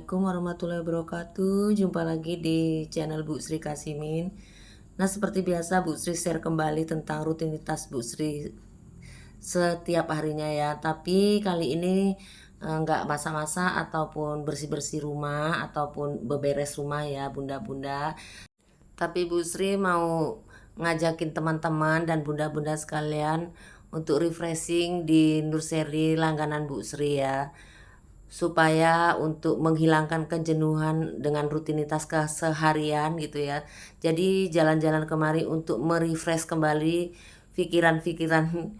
Assalamualaikum warahmatullahi wabarakatuh. Jumpa lagi di channel Bu Sri Kasimin. Nah, seperti biasa Bu Sri share kembali tentang rutinitas Bu Sri setiap harinya ya. Tapi kali ini nggak masak-masak ataupun bersih-bersih rumah ataupun beberes rumah ya bunda-bunda. Tapi Bu Sri mau ngajakin teman-teman dan bunda-bunda sekalian untuk refreshing di nursery langganan Bu Sri ya, supaya untuk menghilangkan kejenuhan dengan rutinitas keseharian gitu ya. Jadi jalan-jalan kemari untuk merefresh kembali pikiran-pikiran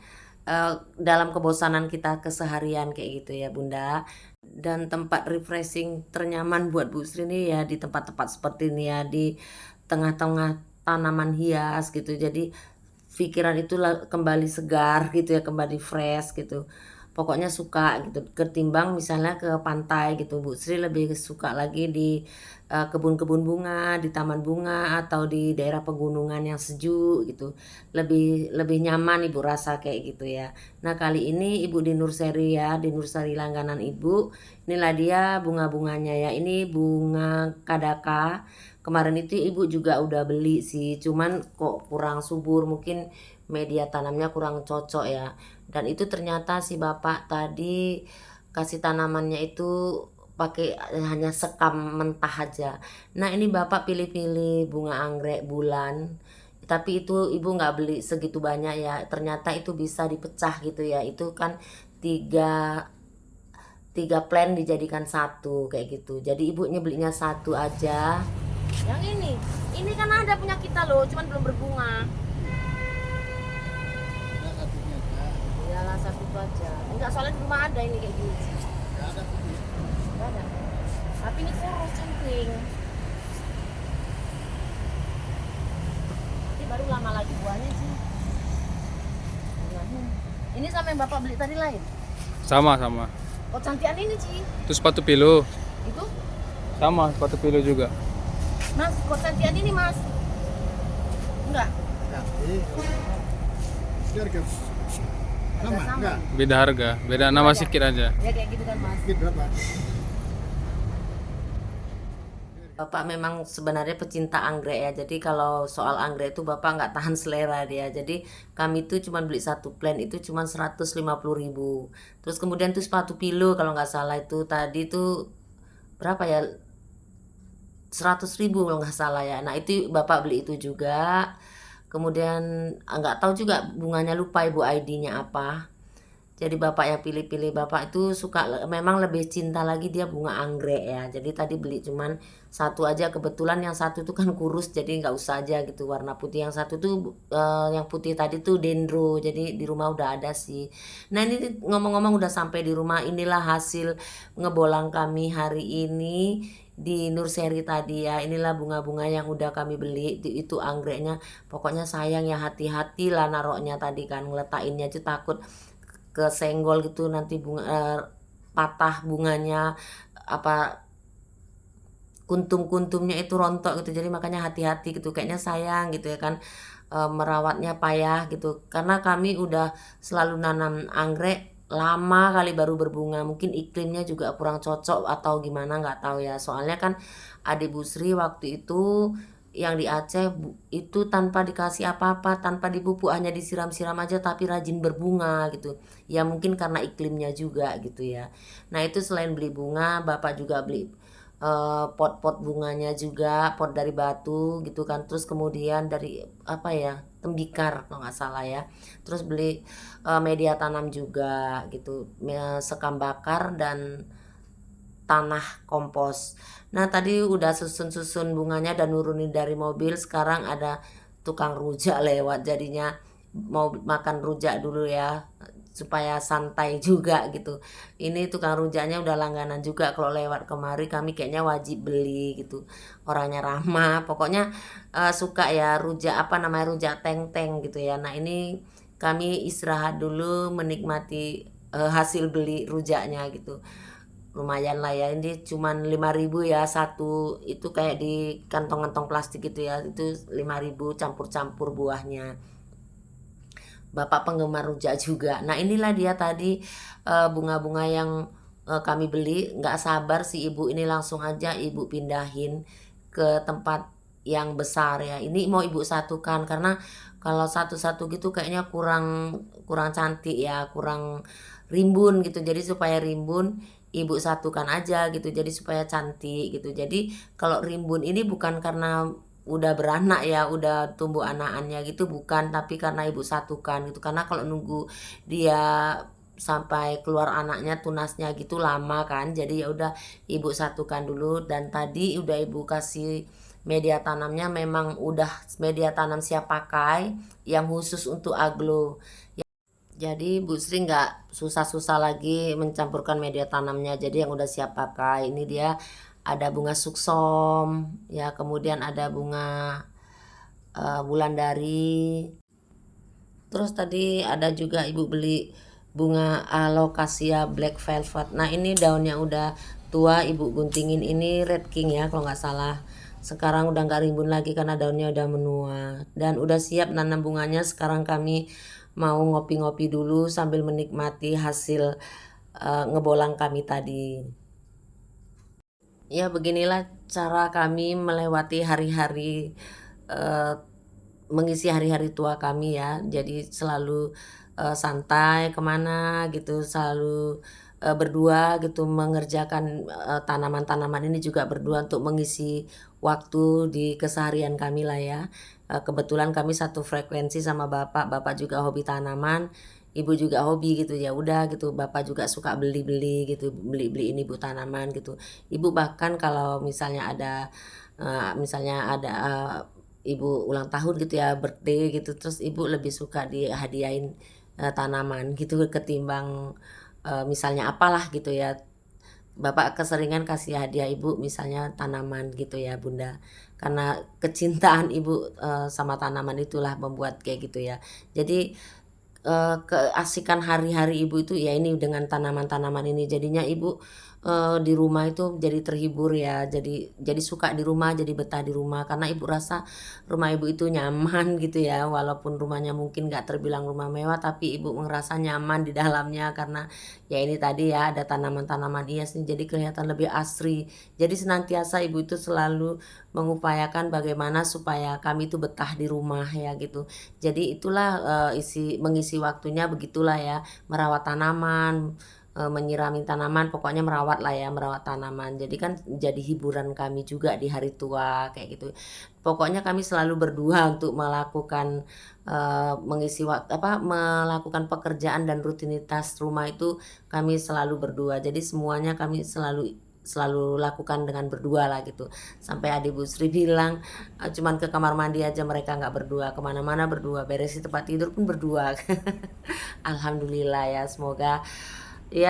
dalam kebosanan kita keseharian kayak gitu ya Bunda. Dan tempat refreshing ternyaman buat Bu Sri ini ya di tempat-tempat seperti ini ya, di tengah-tengah tanaman hias gitu. Jadi pikiran itu kembali segar gitu ya, kembali fresh gitu. Pokoknya suka gitu. Ketimbang misalnya ke pantai gitu, Bu Sri lebih suka lagi di kebun-kebun bunga, di taman bunga atau di daerah pegunungan yang sejuk gitu. Lebih lebih nyaman Ibu rasa kayak gitu ya. Nah, kali ini Ibu di nursery ya, di nursery langganan Ibu. Inilah dia bunga-bunganya ya. Ini bunga kadaka. Kemarin itu Ibu juga udah beli sih, cuman kok kurang subur, mungkin media tanamnya kurang cocok ya. Dan itu ternyata si bapak tadi kasih tanamannya itu pakai hanya sekam mentah aja. Nah, ini bapak pilih-pilih bunga anggrek bulan, tapi itu ibu nggak beli segitu banyak ya. Ternyata itu bisa dipecah gitu ya. Itu kan tiga tiga plan dijadikan satu kayak gitu. Jadi ibunya belinya satu aja. Yang ini kan ada punya kita loh, cuman belum berbunga. Iyalah satu itu aja. Enggak, soalnya di rumah ada ini kayak gini. Enggak ada. Tapi ini kurus cengking. Ini baru lama lagi buahnya sih. Ini sama yang bapak beli tadi lain. Sama. Oh, cantikan ini Ci. Itu sepatu pilo. Itu? Sama, sepatu pilo juga. Mas, kok cantikan ini Mas? Enggak. Harga sama enggak? Beda harga, beda nama sedikit aja. Ya kayak gitu kan Mas. Gitu berapa? Bapak memang sebenarnya pecinta anggrek ya. Jadi kalau soal anggrek itu Bapak nggak tahan selera dia. Jadi kami tuh cuma beli satu plan itu cuma 150.000. Terus kemudian tuh sepatu pilo kalau nggak salah itu tadi tuh berapa ya? 100.000 kalau nggak salah ya. Nah, itu Bapak beli itu juga. Kemudian nggak tahu juga bunganya, lupa Ibu ID-nya apa. Jadi bapak yang pilih-pilih, bapak itu suka, memang lebih cinta lagi dia bunga anggrek ya. Jadi tadi beli cuman satu aja, kebetulan yang satu itu kan kurus jadi nggak usah aja gitu warna putih. Yang satu tuh yang putih tadi tuh dendro, jadi di rumah udah ada sih. Nah, ini ngomong-ngomong udah sampai di rumah. Inilah hasil ngebolang kami hari ini di nursery tadi ya. Inilah bunga-bunga yang udah kami beli, itu anggreknya. Pokoknya sayang ya, hati-hati lah naroknya tadi kan, ngeletainnya itu takut kesenggol gitu nanti bunga patah bunganya, apa kuntum-kuntumnya itu rontok gitu. Jadi makanya hati-hati gitu, kayaknya sayang gitu ya kan, merawatnya payah gitu. Karena kami udah selalu nanam anggrek lama kali baru berbunga, mungkin iklimnya juga kurang cocok atau gimana nggak tahu ya. Soalnya kan adik Bu Sri waktu itu yang di Aceh itu tanpa dikasih apa-apa, tanpa dipupuk, hanya disiram-siram aja tapi rajin berbunga gitu. Ya mungkin karena iklimnya juga gitu ya. Nah, itu selain beli bunga, Bapak juga beli pot-pot bunganya juga, pot dari batu gitu kan. Terus kemudian dari apa ya, tembikar kalau nggak salah ya. Terus beli media tanam juga gitu, sekam bakar dan tanah kompos. Nah, tadi udah susun-susun bunganya dan nurunin dari mobil. Sekarang ada tukang rujak lewat, jadinya mau makan rujak dulu ya supaya santai juga gitu. Ini tukang rujaknya udah langganan juga, kalau lewat kemari kami kayaknya wajib beli gitu. Orangnya ramah, pokoknya suka ya rujak, apa namanya, rujak teng-teng gitu ya. Nah, ini kami istirahat dulu menikmati hasil beli rujaknya gitu. Lumayan lah ya, ini cuman 5.000 ya satu, itu kayak di kantong-kantong plastik gitu ya. Itu 5.000 campur-campur buahnya. Bapak penggemar rujak juga. Nah, inilah dia tadi bunga-bunga yang kami beli, nggak sabar si ibu ini langsung aja ibu pindahin ke tempat yang besar ya. Ini mau ibu satukan karena kalau satu-satu gitu kayaknya kurang kurang cantik ya, kurang rimbun gitu. Jadi supaya rimbun ibu satukan aja gitu. Jadi supaya cantik gitu. Jadi kalau rimbun ini bukan karena udah beranak ya, udah tumbuh anakannya gitu bukan, tapi karena ibu satukan gitu. Karena kalau nunggu dia sampai keluar anaknya tunasnya gitu lama kan, jadi ya udah ibu satukan dulu. Dan tadi udah ibu kasih media tanamnya, memang udah media tanam siap pakai yang khusus untuk aglo. Jadi Bu Sri nggak susah-susah lagi mencampurkan media tanamnya, jadi yang udah siap pakai. Ini dia ada bunga suksom ya, kemudian ada bunga wulandari. Terus tadi ada juga ibu beli bunga alocasia black velvet. Nah ini daunnya udah tua, ibu guntingin. Ini red king ya kalau nggak salah. Sekarang udah nggak rimbun lagi karena daunnya udah menua dan udah siap nanam bunganya. Sekarang kami mau ngopi-ngopi dulu sambil menikmati hasil ngebolang kami tadi. Ya beginilah cara kami melewati hari-hari, mengisi hari-hari tua kami ya. Jadi selalu santai kemana gitu, selalu berdua gitu mengerjakan tanaman-tanaman ini juga berdua untuk mengisi waktu di keseharian kami lah ya. Kebetulan kami satu frekuensi sama bapak juga hobi tanaman, ibu juga hobi gitu, ya udah gitu. Bapak juga suka beli-beli gitu, beli-beli ini bu tanaman gitu. Ibu bahkan kalau misalnya ada ibu ulang tahun gitu ya, birthday gitu, terus ibu lebih suka dihadiahin tanaman gitu ketimbang misalnya apalah gitu ya. Bapak keseringan kasih hadiah ibu misalnya tanaman gitu ya Bunda, karena kecintaan ibu sama tanaman itulah membuat kayak gitu ya. Jadi keasikan hari-hari ibu itu ya ini dengan tanaman-tanaman ini. Jadinya ibu di rumah itu jadi terhibur ya, jadi suka di rumah, jadi betah di rumah karena ibu rasa rumah ibu itu nyaman gitu ya. Walaupun rumahnya mungkin gak terbilang rumah mewah, tapi ibu ngerasa nyaman di dalamnya karena ya ini tadi ya ada tanaman-tanaman hias nih, jadi kelihatan lebih asri. Jadi senantiasa ibu itu selalu mengupayakan bagaimana supaya kami itu betah di rumah ya gitu. Jadi itulah mengisi waktunya begitulah ya, merawat tanaman, menyirami tanaman, pokoknya merawat lah ya, merawat tanaman. Jadi kan jadi hiburan kami juga di hari tua kayak gitu. Pokoknya kami selalu berdua untuk melakukan mengisi waktu melakukan pekerjaan dan rutinitas rumah itu kami selalu berdua. Jadi semuanya kami selalu lakukan dengan berdua lah gitu. Sampai adik Bu Sri bilang cuman ke kamar mandi aja mereka nggak berdua, kemana-mana berdua, beresin tempat tidur pun berdua. Alhamdulillah ya,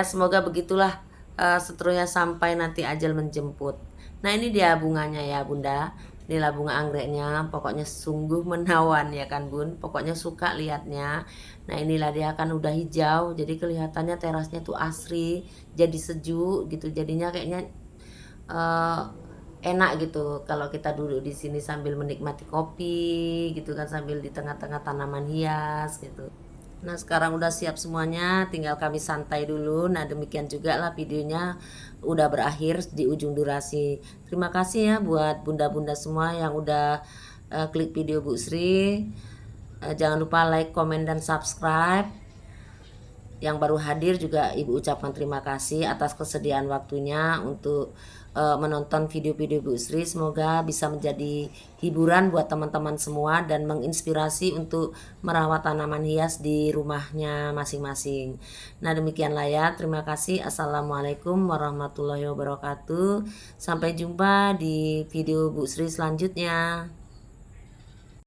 semoga begitulah seterusnya sampai nanti ajal menjemput. Nah ini dia bunganya ya Bunda, inilah bunga anggreknya, pokoknya sungguh menawan ya kan Bun, pokoknya suka lihatnya. Nah inilah dia kan udah hijau, jadi kelihatannya terasnya tuh asri, jadi sejuk gitu, jadinya kayaknya eh, enak gitu kalau kita duduk di sini sambil menikmati kopi gitu kan, sambil di tengah-tengah tanaman hias gitu. Nah sekarang udah siap semuanya, tinggal kami santai dulu. Nah demikian juga lah videonya udah berakhir di ujung durasi. Terima kasih ya buat bunda-bunda semua yang udah klik video Bu Sri. Jangan lupa like, komen, dan subscribe. Yang baru hadir juga ibu ucapkan terima kasih atas kesediaan waktunya untuk menonton video-video Bu Sri. Semoga bisa menjadi hiburan buat teman-teman semua dan menginspirasi untuk merawat tanaman hias di rumahnya masing-masing. Nah demikianlah ya, terima kasih. Assalamualaikum warahmatullahi wabarakatuh. Sampai jumpa di video Bu Sri selanjutnya.